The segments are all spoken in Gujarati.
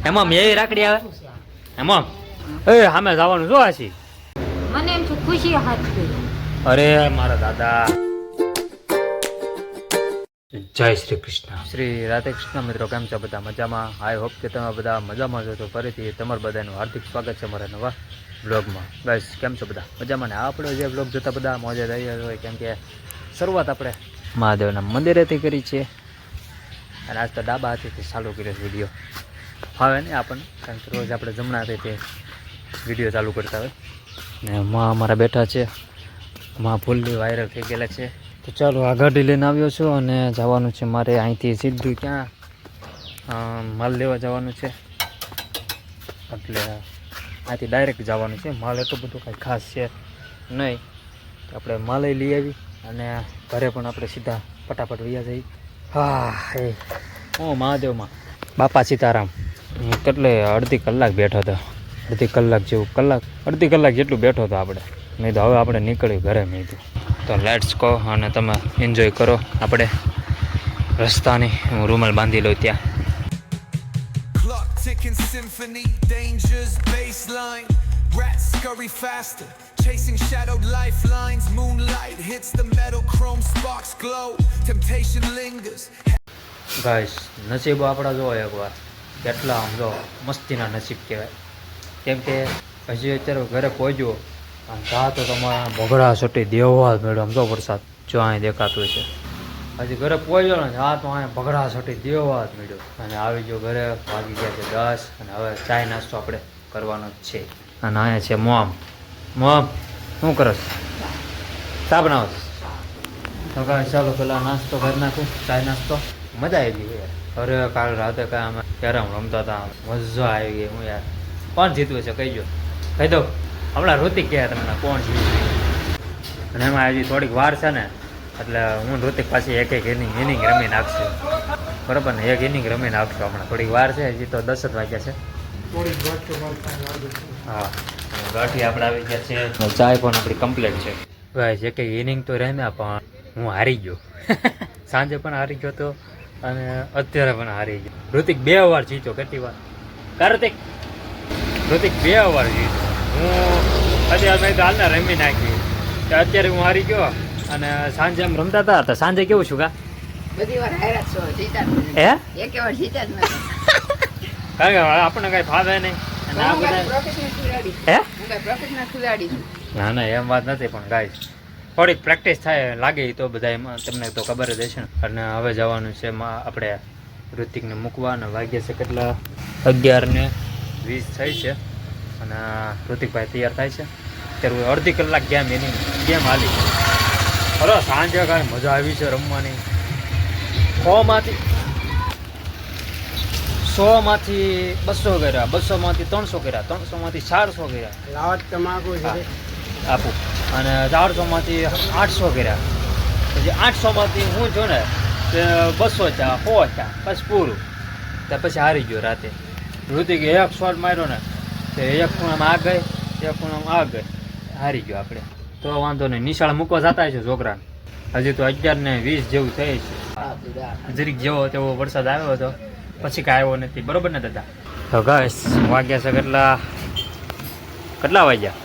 એમાં મેં રાખડી આવે એમાં એ સામે જવાનું જો આશી મને એમ છું ખુશી હાથ કર્યો. અરે મારા દાદા જય શ્રી કૃષ્ણ શ્રી રાધે કૃષ્ણ મિત્રો કેમ છો બધા મજામાં આઈ હોપ કે તમે બધા મજામાં છો તો ફરીથી તમારું બધાનું હાર્દિક સ્વાગત છે મારા નવા બ્લોગમાં બસ કેમ છો બધા મજામાં ને આપણે જે બ્લોગ જોતા બધા મોજે રહી હોય કેમ કે શરૂઆત આપણે મહાદેવના મંદિરેથી કરી છે અને આજ તો ડાબા હાથેથી ચાલુ કર્યો વિડીયો હવે ને આપણને કારણ કે રોજ આપણે જમણા હાથેથી વિડીયો ચાલુ કરતા હોય ને માં અમારા બેઠા છે માં ફૂલ્લી વાયરલ થઈ ગયેલા છે તો ચાલો આ ગાડી લઈને આવ્યો છું અને જવાનું છે મારે અહીંથી સીધું ક્યાં માલ લેવા જવાનું છે એટલે અહીંથી ડાયરેક્ટ જવાનું છે માલ એટલું બધું કાંઈ ખાસ છે નહીં તો આપણે માલ લઈ આવી અને ઘરે પણ આપણે સીધા ફટાફટ વૈયા જઈએ હા એ ઓ મહાદેવમાં બાપા સીતારામ કેટલે અડધી કલાક બેઠો હતો અડધી કલાક જેટલું બેઠો હતો આપણે નહીં તો હવે આપણે નીકળ્યું ઘરે મેં કીધું તો લેટ્સ ગો અને તમે એન્જોય કરો આપણે રસ્તાની હું રૂમાલ બાંધી લઉં ત્યાં Clock ticking symphony, dangers baseline. Rats scurry faster, chasing shadowed lifelines. Moonlight hits the metal, chrome sparks glow. Temptation lingers. ગાઈસ નસીબો આપણા જોવો એકવાર કેટલા આમ જો મસ્તીના નસીબ કહેવાય કેમ કે હજી અત્યારે ઘરે પહોંચ્યો આમ જા તો તમારા ભગડા સટી દેવા મેળો આમ જો વરસાદ જો અહીં દેખાતું છે હજી ઘરે પહોંચ્યો ને હા તો અહીં ભગડા સટી દેવા જ મેળ્યો અને આવી ગયો ઘરે વાગી ગયા છે 10 અને હવે ચાય નાસ્તો આપણે કરવાનો જ છે અને અહીંયા છે મોમ શું કરસ ચા બનાવો તો કાંઈ ચાલો પેલા નાસ્તો કરી નાખું ચાય નાસ્તો મજા આવી ગઈ યાર અરે કાલ રાતે કાંઈ અમે કેરમ રમતા હતા મજા આવી ગઈ હું યાર કોણ જીતવું છે કહીજો કહી દો હમણાં ઋતિક કહે તમને કોણ જીત્યું અને એમાં હજી થોડીક વાર છે ને એટલે હું ઋતિક પાછી એક ઇનિંગ રમી નાખશું બરાબર ને એક ઇનિંગ રમી નાખશું હમણાં થોડીક વાર છે હજી તો 10 જ વાગ્યા છે હા ગાંઠી આપણે આવી ગયા છે ચાય પણ આપણી કમ્પ્લીટ છે ભાઈ એક ઇનિંગ તો રમ્યા પણ હું હારી ગયો સાંજે પણ હારી ગયો તો અને અત્યારે પણ હારી ગયો ઋતિક 2 વાર જીત્યો કેટલી વાર કાર્તિક ઋતિક 2 વાર જીત્યો હું અત્યારે મેં હાલના રમી નાખી તો અત્યારે હું હારી ગયો અને સાંજે એમ રમતા હતા તો સાંજે કેવું છું કા બધી વાર હાર્યા છો જીતા હે એક વાર જીતા જ નથી કારણ કે આપણને કાંઈ ફાવે નહીં અને આ બધા પ્રોફેશનલ ખેલાડી હે હું કઈ પ્રોફેશનલ ખેલાડી છું ના એમ વાત નથી પણ ગાઈસ થોડીક પ્રેક્ટિસ થાય લાગે તો બધા એમાં તમને તો ખબર જ હશે ને અને હવે જવાનું છે આપણે ઋતિકને મૂકવા અને વાગ્યા છે કેટલા 11:20 થઈ છે અને ઋતિકભાઈ તૈયાર થાય છે ત્યારે અડધી કલાક ગેમ હાલી અરે સાંજે કાંઈ મજા આવી છે રમવાની 100માંથી 200 કર્યા 200માંથી 300 કર્યા 300માંથી 400 કર્યા લાવત તમાકુ છે આપું અને 400માંથી 800 કર્યા પછી 800માંથી હું જો ને 200 ચા 100 ચા બસ પૂરું ત્યાં પછી હારી ગયો રાતે ઋતિક એક શોટ માર્યો ને તો એક ખૂણામાં આ ગઈ એક ખૂણામાં આ ગઈ હારી ગયો આપણે તો વાંધો નહીં નિશાળ મૂકવા જતા છે છોકરાને હજી તો 11:20 જેવું થઈ છે જરીક જેવો તેવો વરસાદ આવ્યો હતો પછી કાંઈ આવ્યો નથી બરોબર ને દાદા તો ગાઈસ વાગ્યા છે કેટલા વાગ્યા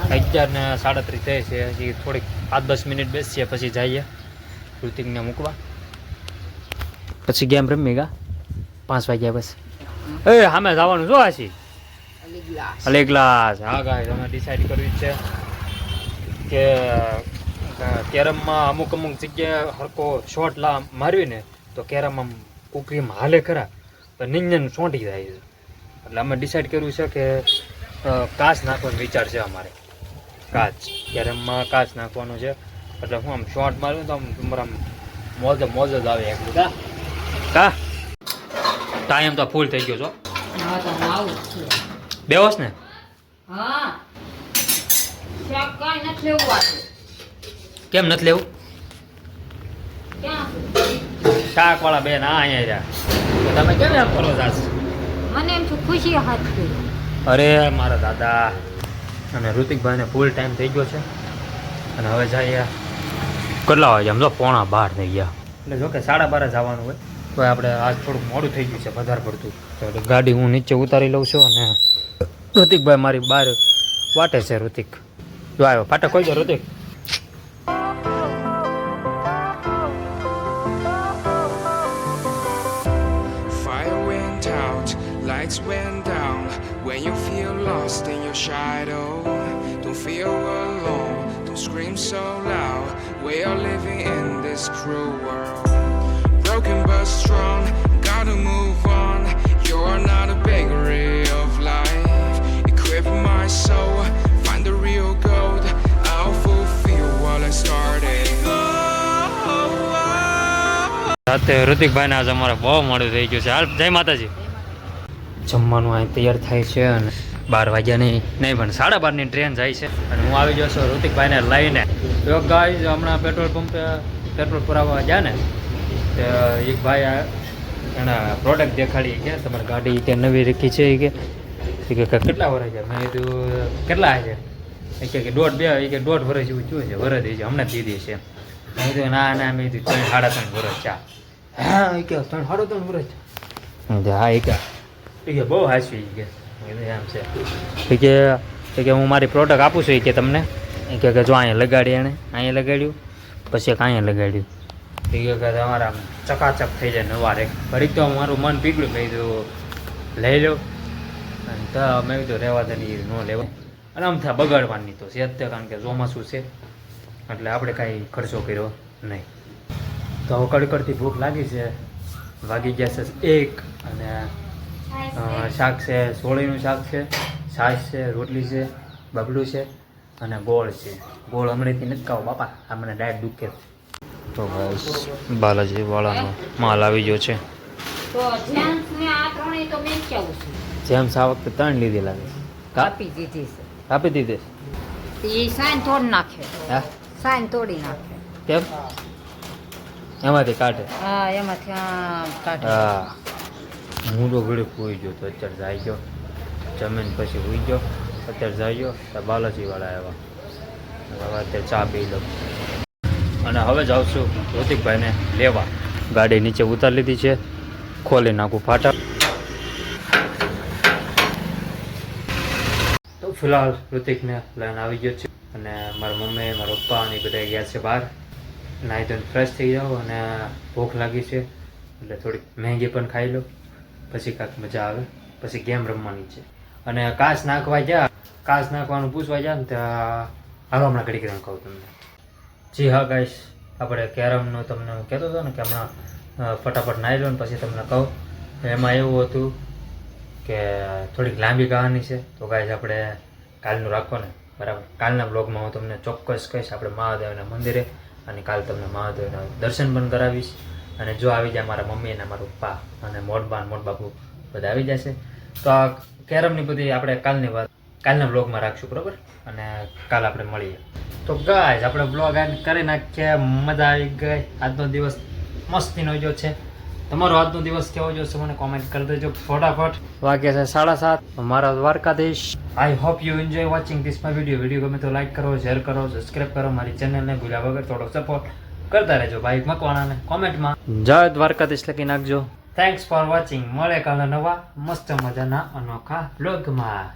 11:37 થઈ છે હજી થોડીક 5-10 મિનિટ બેસીએ પછી જઈએ ઋતિકને મૂકવા પછી ગેમ રમી ગા 5 વાગ્યા બસ એ સામે જવાનું જો આશી અલી ગ્લાસ હા ગાઈસ અમે ડિસાઈડ કર્યું છે કે કેરમમાં અમુક જગ્યાએ હરકો શોટ મારવીને તો કેરમમાં કુકરીમાં હાલે ખરા પણ નિંજન ચોંટી જાય છે એટલે અમે ડિસાઈડ કર્યું છે કે કાચ નાખવાનો વિચાર છે અમારે કાચ કેરમમાં કાચ નાખવાનું છે એટલે હું આમ શોટ મારું તો આમ તમારા મોજ જ આવે એકલું કા ટાઈમ તો ફૂલ થઈ ગયો છો હા તો આવું છે બેહોશ ને હા શાક કાઈ નથી લેવું આજે કેમ નથી લેવું ક્યાં શાકવાળા બેન આ અહીંયા રહ્યા તો તમે કેમ એમ કરો છો મને એમ છું ખુશી હાથ કર્યો અરે મારા દાદા અને ઋતિકભાઈને ફૂલ ટાઈમ થઈ ગયો છે અને હવે જઈએ કેટલા વાગે આમ તો 11:15 થઈ ગયા એટલે જો કે 12:30 જવાનું હોય તો આપણે આજ થોડુંક મોડું થઈ ગયું છે વધારે પડતું. તો ગાડી હું નીચે ઉતારી લઉં છું અને ઋતિકભાઈ મારી બહાર વાટે છે. ઋતિક જો આવ્યો ફાટક કોઈ ગયો Hrithik. Fire went out, lights went down. When you feel lost in your shadow, don't feel alone, don't scream so loud. We are living in this cruel world. Broken but strong, gotta move on. You're not a bakery of life. Equip my soul, find the real gold. I'll fulfill what I started. રાતે ઋતિકભાઈને આજે અમારે બહુ મોડું થઈ ગયું છે. હાલ જય માતાજી. જમવાનું અહીં તૈયાર થાય છે અને 12 વાગ્યાની નહીં પણ 12:30ની ટ્રેન જાય છે અને હું આવી ગયો છું ઋતિકભાઈને લઈને. તો ગાઈઝ હમણાં પેટ્રોલ પંપે પેટ્રોલ પુરાવવા ગયા ને તો એક ભાઈ એના પ્રોડક્ટ દેખાડી કે તમારી ગાડી કે નવી રાખી છે કે કેટલા વર્ષ છે. મેં કીધું કેટલા છે એ કે 1.5 કે 1.5 વર્ષ જેવું થયું છે. વરસ થઈ છે હમણાં દીધી છે. મેં કીધું ના મેં કીધું 3.5 વર્ષ ચા. હા એ કે 3.5 વર્ષ હા એ કે બહુ હાચવી કે એમ છે. કે હું મારી પ્રોડક્ટ આપું છું એ કે તમને એ કે જો અહીંયા લગાડી એણે અહીંયા લગાડ્યું પછી એક અહીંયા લગાડ્યું એ કે તમારા ચકાચક થઈ જાય નવા રે. ઘડીક તો મારું મન પીગળ્યું. મેં કીધું લઈ લો અને તો મેં કીધું રહેવા દે ન લેવા અને આમ થાય બગાડવાની તો છે જ તે કારણ કે ચોમાસું છે એટલે આપણે કાંઈ ખર્ચો કર્યો નહીં. તો હવે કડકડતી ભૂખ લાગી છે. વાગી ગયા છે 1 અને શાક છે સોળીનું શાક છે, છાશ છે, રોટલી છે, બબલું છે અને ગોળ છે. ગોળ હમણાંથી નથી ખાવો બાપા, આ મને ડાયટ દુખે. તો બસ બાલાજી વાળાનો માલ આવી ગયો છે. તો જેન્ટ્સને આ ત્રણેય તો મેં કેવું છું જેમ્સ આ વખતે 3 લીધી લાગે. કાપી દીધી છે. આપી દીધે એ સાઈન તોડી નાખે, હા સાઈન તોડી નાખે. કેમ એમાંથી કાઢે? હા એમાંથી આમ કાઢે. હા હું તો ઘડી હોઈ ગયો તો અત્યારે જાય ગયો જમીન પછી હોઈ ગયો અત્યારે જાય ગયો તો બાલાજી વાળા આવ્યા. હવે અત્યારે ચા પી લો અને હવે જાઉં છું ઋતિકભાઈને લેવા. ગાડી નીચે ઉતારી લીધી છે, ખોલી નાખું ફાટક. તો ફિલહાલ ઋતિકને લઈને આવી ગયો છે અને મારા મમ્મી મારા પપ્પા અને બધા ગયા છે બહાર. નાહી ધોઈને ફ્રેશ થઈ જાઓ અને ભૂખ લાગી છે એટલે થોડીક મેગી પણ ખાઈ લો પછી કાંઈક મજા આવે. પછી ગેમ રમવાની છે અને કાચ નાખવા ગયા, કાચ નાખવાનું પૂછવા ગયા ને ત્યાં હાલો હમણાં ઘડીક રમ કહું તમને. જી હા ગાઈશ, આપણે કેરમનું તમને હું કહેતો હતો ને કે હમણાં ફટાફટ નાહી લો ને પછી તમને કહું. એમાં એવું હતું કે થોડીક લાંબી કહાની છે. તો ગાઈશ આપણે કાલનું રાખો ને બરાબર. કાલના બ્લોગમાં હું તમને ચોક્કસ કહીશ આપણે મહાદેવના મંદિરે અને કાલ તમને મહાદેવના દર્શન પણ કરાવીશ. અને જો આવી જાય મારા મમ્મી અને મારા પપ્પા અને મોટબા મોટબાપુ બધા આવી જશે તો આ કેરમની બધી આપણે કાલની વાત કાલના બ્લોગમાં રાખશું બરાબર. અને કાલ આપણે મળીએ. તો ગાઈઝ આપણે બ્લોગ કરી નાખીએ. મજા આવી ગઈ. આજનો દિવસ મસ્તીનો જો છે. તમારો આજનો દિવસ કેવો જોશે મને કોમેન્ટ કરી દેજો ફટાફટ. વાગ્યા છે 7:30. મારા Dwarkadhish. I hope you enjoy watching this my video ગમે તો લાઈક કરો, શેર કરો, સબસ્ક્રાઈબ કરો. મારી ચેનલને ભૂલ્યા વગર થોડો સપોર્ટ કરતા રહેજો. ભાઈ મકવાણાને કોમેન્ટમાં જય દ્વારકાધીશ લખી નાખજો. Thanks for watching. મળે કાલે નવા મસ્ત મજાના અનોખા બ્લોગમાં.